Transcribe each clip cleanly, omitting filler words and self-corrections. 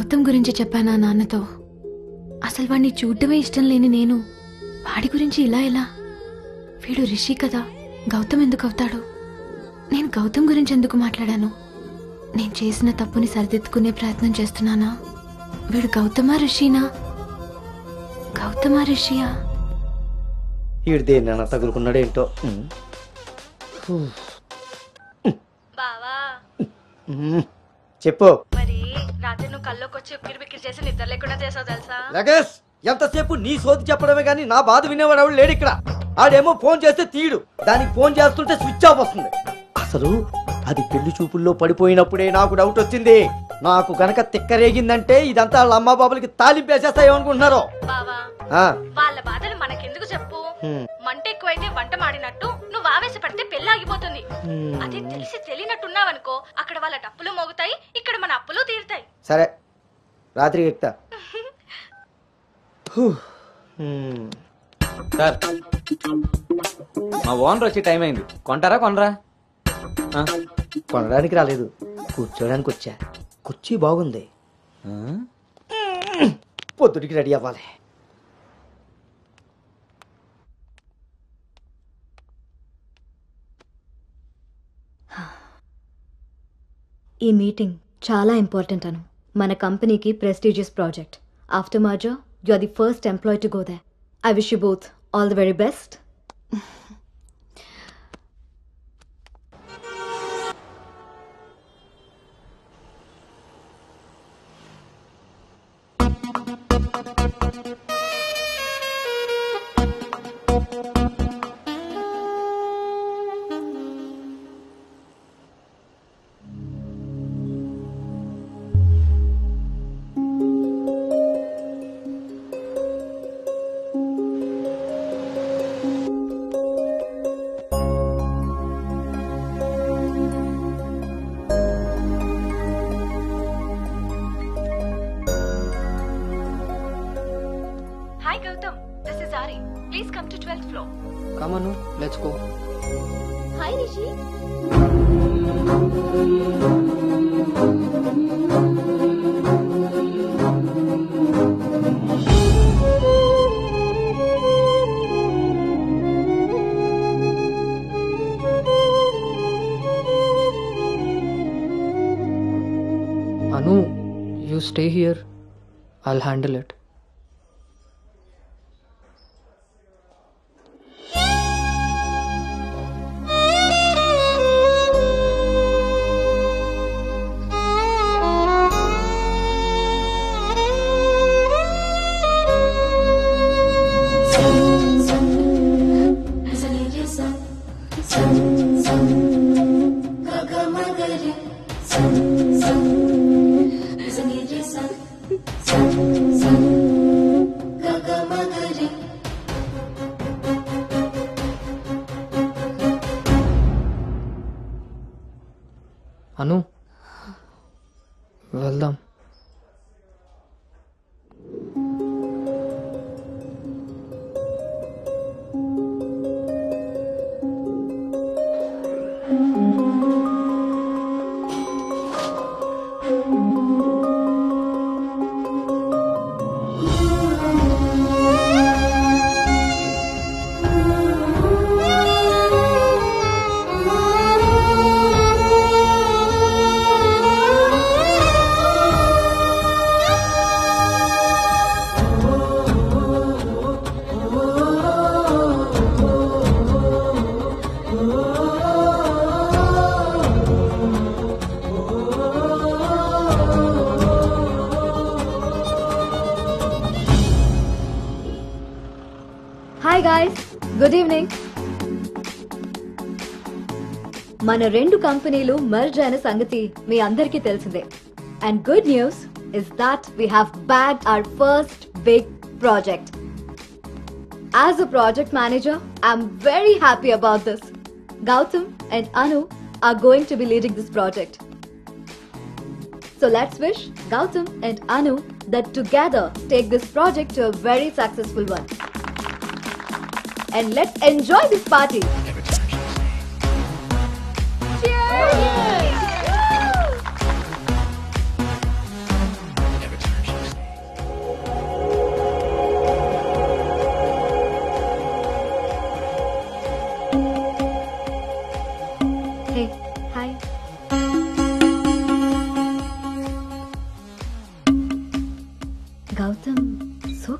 గౌతమ్ గురించి చెప్పానా నాన్నతో. అసలు వాడిని చూడటమే ఇష్టం లేని నేను వాడి గురించి ఇలా ఎలా? వీడు రిషి కదా, గౌతమ్ ఎందుకు అవుతాడు? నేను గౌతమ్ గురించి ఎందుకు మాట్లాడాను? నేను చేసిన తప్పుని సరిదిద్దుకునే ప్రయత్నం చేస్తున్నానా? వీడు గౌతమా రిషినా? గౌతమా రిషియా? వీడు దేన్నైనా తగులుకున్నాడేంటో. బావా చెప్పు. మరి రాత్రి నువ్వు కల్లోకి వచ్చి ఉక్కిరి బిక్కిరి చేసి నిద్ర లేకుండా చేసావు తెలుసా? లగేష్, ఎంతసేపు నీ సోది చెప్పడమే గానీ నా బాధ వినేవాడు ఎవడు లేడు ఇక్కడ. ఆడేమో ఫోన్ చేస్తే తీయడు, దానికి ఫోన్ చేస్తుంటే స్విచ్ ఆఫ్ వస్తుంది. అసలు అది పెళ్లి చూపుల్లో పడిపోయినప్పుడే నాకు డౌట్ వచ్చింది. నాకు గనక తిక్కరేగిందంటే ఇదంతా వాళ్ళ అమ్మా బాబులకి తాలింపేసేస్తాయో అనుకుంటున్నారు. బావా వాళ్ళ బాధలు మనకెందుకు చెప్పు? మంట ఎక్కువైతే వంట మాడినట్టు నువ్వు ఆవేశపడితే పెళ్లి ఆగిపోతుంది. అది తెలిసి తెలియనట్టున్నావనుకో, అక్కడ వాళ్ళ డప్పులు మోగుతాయి, ఇక్కడ మన అప్పులు తీరుతాయి. సరే, రాత్రి ఎక్కుతా. సార్, మా ఓనర్ వచ్చే టైం అయింది. కొంటారా కొనరా? కొనడానికి రాలేదు, కూర్చోడానికి వచ్చా. కుర్చీ బాగుంది, పొద్దుటికి రెడీ అవ్వాలి. ఈ మీటింగ్ చాలా ఇంపార్టెంట్ అను. మన కంపెనీకి prestigious project. After merger you are the first employee to go there. I wish you both all the very best. Hi Gautam, this is Ari. Please come to 12th floor. Come on, let's go. Hi Rishi. Anu, you stay here. I'll handle it. Anu, వెళ్దాం. Hi guys, good evening. మన రెండు కంపెనీలు merge అయిన సంగతి మీ అందరికీ తెలిసిందే. And good news is that we have bagged our first big project. As a project manager, I'm very happy about this. Gautam and Anu are going to be leading this project. So let's wish Gautam and Anu that together take this project to a very successful one. And let's enjoy this party. Cheers!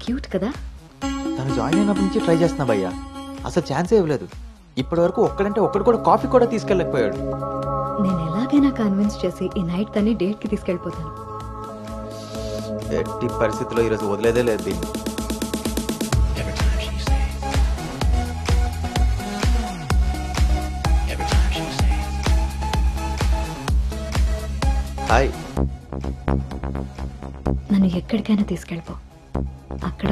Cute కదా. తను join అయినప్పటి నుంచి try చేస్తున్నా భయ్యా, అసలు ఛాన్సే ఇవ్వలేదు. ఇప్పటి వరకు ఒక్కడంటే ఒక్కడు కూడా కాఫీ కూడా తీసుకెళ్ళకపోయాడు. నేను ఎలాగైనా కన్విన్స్ చేసి ఈ నైట్ తన్ని డేట్ కి తీసుకెళ్ళిపోతాను. ఎట్టి పరిస్థితిలో ఈరోజు వదిలేదే లేదు దీన్ని. హాయ్. నన్ను ఎక్కడికైనా తీసుకెళ్ళిపో, అక్కడ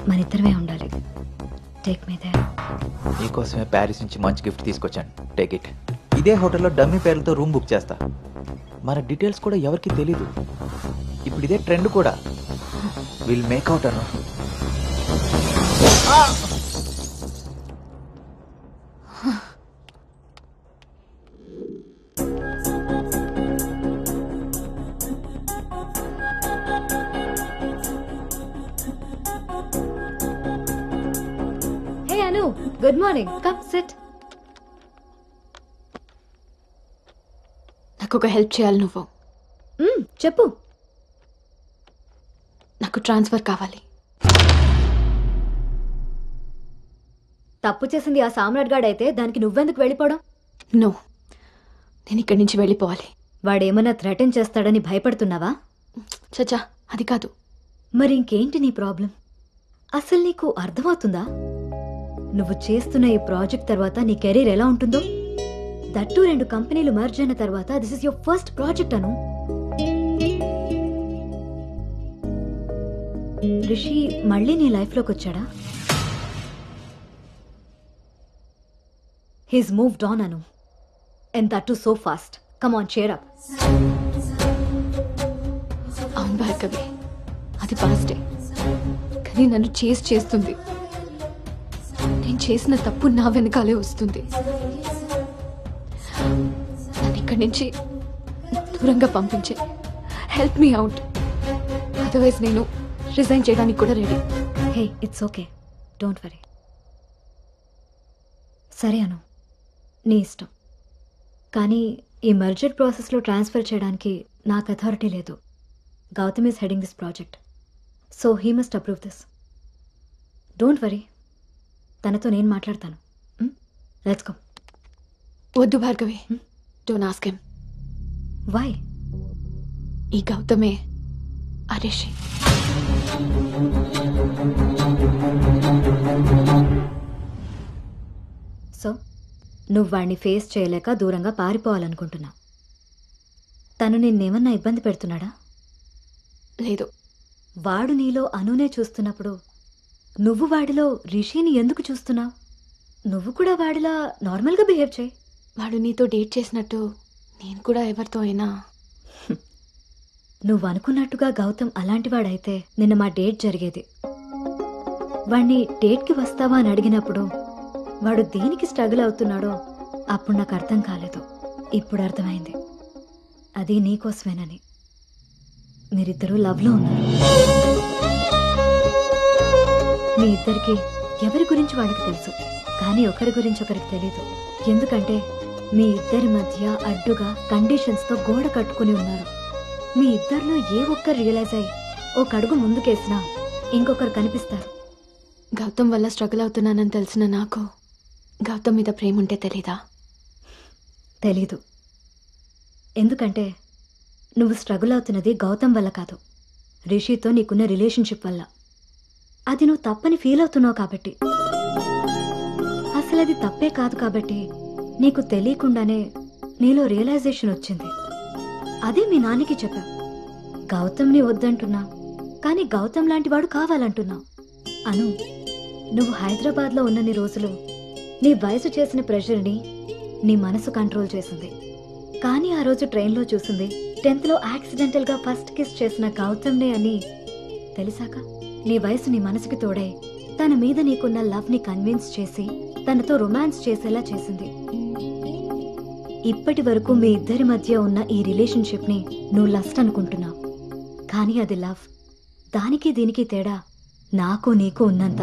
మన ఇద్దరమే ఉండాలి. Take me there. నీకోసమే ప్యారిస్ నుంచి మంచి గిఫ్ట్ తీసుకొచ్చాను, టేక్ ఇట్. ఇదే హోటల్లో డమ్మీ పేర్లతో రూమ్ బుక్ చేస్తా. మన డీటెయిల్స్ కూడా ఎవరికి తెలీదు. ఇప్పుడు ఇదే ట్రెండ్ కూడా. Will make out Anu. Hey Anu, good morning. Come SIT. నాకు ఒక హెల్ప్ చేయాలి నువ్వు. చెప్పు. నాకు ట్రాన్స్ఫర్ కావాలి. తప్పు చేసింది ఆ సామ్రాట్ గాడైతే దానికి నువ్వెందుకు వెళ్ళిపోవడం? నో, నేను ఇక్కడి నుంచి వెళ్ళిపోవాలి. వాడేమన్నా థ్రెటన్ చేస్తాడని భయపడుతున్నావా? చచ్చా, అది కాదు. మరి ఇంకేంటి నీ ప్రాబ్లం? అసలు నీకు అర్థమవుతుందా నువ్వు చేస్తున్న ఈ ప్రాజెక్ట్ తర్వాత నీ కెరీర్ ఎలా ఉంటుందో? దట్టు 2 కంపెనీలు మర్జ్ అయిన తర్వాత this is your first project Anu. Rishi మళ్ళీ నీ లైఫ్లోకి వచ్చాడా? He's moved on Anu, and that too so fast. Come on, cheer up. అవును భార్గవి, అది పాస్టే. కానీ నన్ను చేస్తుంది. నేను చేసిన తప్పు నా వెనకాలే వస్తుంది. నన్ను ఇక్కడి నుంచి దూరంగా పంపించే. హెల్ప్ మీ అవుట్, అదర్వైజ్ నేను రిజైన్ చేయడానికి కూడా ready. Hey, it's okay, don't worry. సరే అను, నీ ఇష్టం. కానీ ఈ మర్జర్ ప్రాసెస్లో ట్రాన్స్ఫర్ చేయడానికి నాకు అథారిటీ లేదు. Gautam is heading this project, so he must approve this. Don't worry, తనతో నేను మాట్లాడతాను. Let's go. వద్దు Bhargavi, don't ask him. Why? ఈ గౌతమే ఆ రిషి. సో నువ్వు వాడిని ఫేస్ చేయలేక దూరంగా పారిపోవాలనుకుంటున్నావు. తను నిన్నేమన్నా ఇబ్బంది పెడుతున్నాడా? లేదు. వాడు నీలో అనునే చూస్తున్నప్పుడు నువ్వు వాడిలో రిషిని ఎందుకు చూస్తున్నావు? నువ్వు కూడా వాడిలా నార్మల్గా బిహేవ్ చేయి. వాడు నీతో డేట్ చేసినట్టు నేను కూడా ఎవరితో అయినా. నువ్వు అనుకున్నట్టుగా గౌతమ్ అలాంటి వాడైతే నిన్న మా డేట్ జరిగేది. వాడిని డేట్కి వస్తావా అని అడిగినప్పుడు వాడు దేనికి స్ట్రగుల్ అవుతున్నాడో అప్పుడు నాకు అర్థం కాలేదు. ఇప్పుడు అర్థమైంది, అది నీకోసమేనని. మీరిద్దరూ లవ్లో ఉన్నారు. మీ ఇద్దరికి ఎవరి గురించి వాళ్ళకి తెలుసు, కానీ ఒకరి గురించి ఒకరికి తెలీదు. ఎందుకంటే మీ ఇద్దరి మధ్య అడ్డుగా కండిషన్స్తో గోడ కట్టుకుని ఉన్నారు. మీ ఇద్దరిలో ఏ ఒక్కరు రియలైజ్ అయ్యి ఒక అడుగు ముందుకేసినా ఇంకొకరు కనిపిస్తారు. గౌతమ్ వల్ల స్ట్రగుల్ అవుతున్నానని తెలిసిన నాకు గౌతమ్ మీద ప్రేమ ఉంటే తెలీదా? తెలీదు. ఎందుకంటే నువ్వు స్ట్రగుల్ అవుతున్నది గౌతమ్ వల్ల కాదు, రిషితో నీకున్న రిలేషన్షిప్ వల్ల. అది నువ్వు తప్పని ఫీల్ అవుతున్నావు కాబట్టి. అసలు అది తప్పే కాదు కాబట్టి నీకు తెలియకుండానే నీలో రియలైజేషన్ వచ్చింది. అదే మీ నాన్నకి చెప్పా. గౌతమ్ని వద్దంటున్నా, కానీ గౌతమ్ లాంటి వాడు కావాలంటున్నా. అను, నువ్వు హైదరాబాద్లో ఉన్నన్ని రోజులు నీ వయసు చేసిన ప్రెషర్ని నీ మనసు కంట్రోల్ చేసింది. కానీ ఆ రోజు ట్రైన్లో చూసింది 10th లో యాక్సిడెంటల్గా ఫస్ట్ కిస్ చేసిన గౌతమ్నే అని తెలిసాక నీ వయసు నీ మనసుకి తోడై తన మీద నీకున్న లవ్ని కన్విన్స్ చేసి తనతో రొమాన్స్ చేసేలా చేసింది. ఇప్పటి వరకు మీ ఇద్దరి మధ్య ఉన్న ఈ రిలేషన్షిప్ని నువ్వు లస్ట్ అనుకుంటున్నావు, కానీ అది లవ్. దానికి దీనికి తేడా నాకు నీకు ఉన్నంత.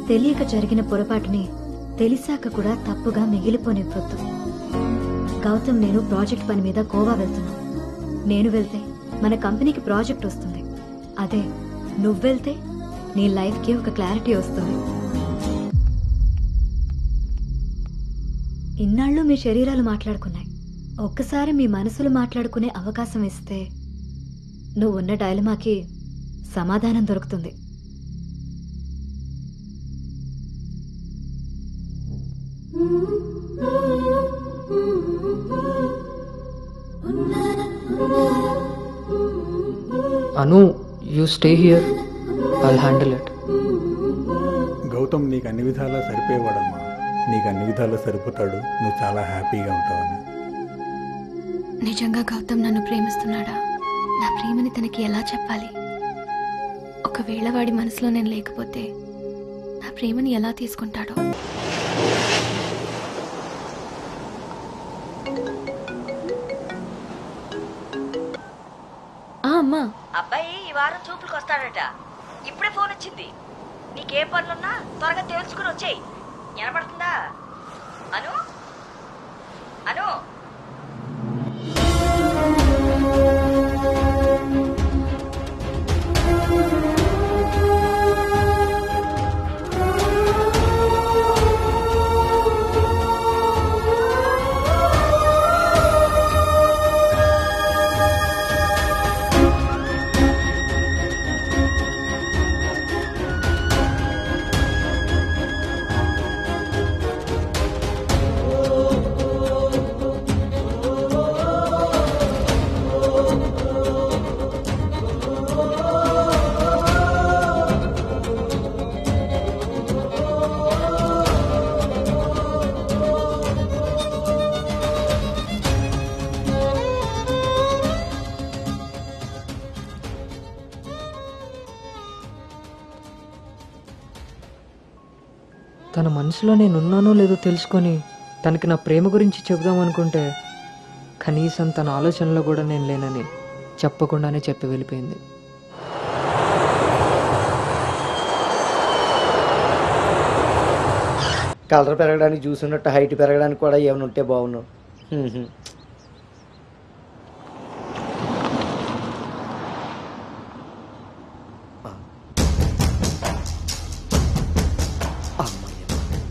తెలియక జరిగిన పొరపాటుని తెలిసాక కూడా తప్పుగా మిగిలిపోనివ్వద్దు. గౌతమ్ నేను ప్రాజెక్ట్ పని మీద గోవా వెళ్తున్నాం. నేను వెళ్తే మన కంపెనీకి ప్రాజెక్ట్ వస్తుంది. అదే నువ్వు వెళ్తే నీ లైఫ్కి ఒక క్లారిటీ వస్తుంది. ఇన్నాళ్ళు మీ శరీరాలు మాట్లాడుకున్నాయి, ఒక్కసారి మీ మనసులు మాట్లాడుకునే అవకాశం ఇస్తే నువ్వున్న డైలమాకి సమాధానం దొరుకుతుంది. Anu, you stay here, I'll handle it. Gautam నీకు అన్ని విధాలా సరిపోయేవాడమ్మా. నీకు అన్ని విధాలా సరిపోతాడు. నువ్వు చాలా హ్యాపీగా ఉంటావని. నిజంగా గౌతమ్ నన్ను ప్రేమిస్తున్నాడా? నా ప్రేమని తనకి ఎలా చెప్పాలి? ఒకవేళ వాడి మనసులో నేను లేకపోతే నా ప్రేమని ఎలా తీసుకుంటాడో? అమ్మా, అబ్బాయి ఈ వారం చూపులకు వస్తాడట. ఇప్పుడే ఫోన్ వచ్చింది. నీకేం పనులున్నా త్వరగా తెలుసుకుని వచ్చేయి. వినపడుతుందా? అను అను తన మనసులో నేనున్నానో లేదో తెలుసుకొని తనకి నా ప్రేమ గురించి చెబుదాం అనుకుంటే కనీసం తన ఆలోచనలో కూడా నేను లేనని చెప్పకుండానే చెప్పి వెళ్ళిపోయింది. కలర్ పెరగడానికి చూసినట్టు హైట్ పెరగడానికి కూడా ఏమైనా ఉంటే బాగున్నావు.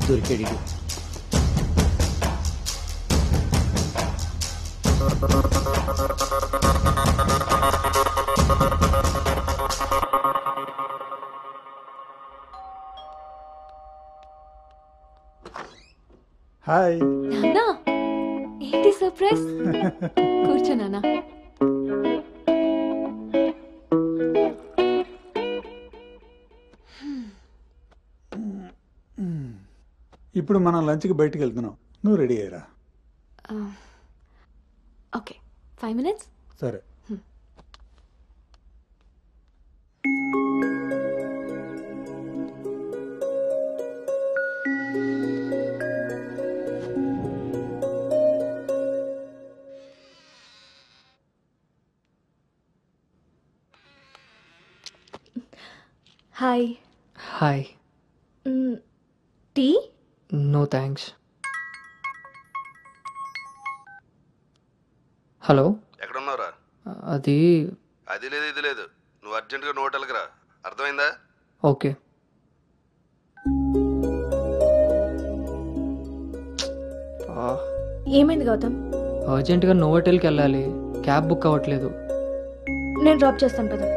దొరికాడు. హాయ్. నాన్నా, ఏంటి సర్ప్రైజ్? కూర్చో నాన్న. ఇప్పుడు మనం లంచ్కి బయటికి వెళ్తున్నాం. నువ్వు రెడీ అయ్యారా? Okay, 5 minutes. సరే. Hi. Hi. Tea? No thanks. Hello, ఎక్కడున్నావురా? అది లేదు ఇది లేదు. నువ్వు అర్జెంటుగా నువ్వు హోటల్కి రా. అర్థమైందా? ఓకే. ఏమైంది గౌతమ్? అర్జెంటుగా నోవోటెల్కి వెళ్ళాలి. క్యాబ్ బుక్ అవ్వట్లేదు. నేను డ్రాప్ చేస్తాను కదా.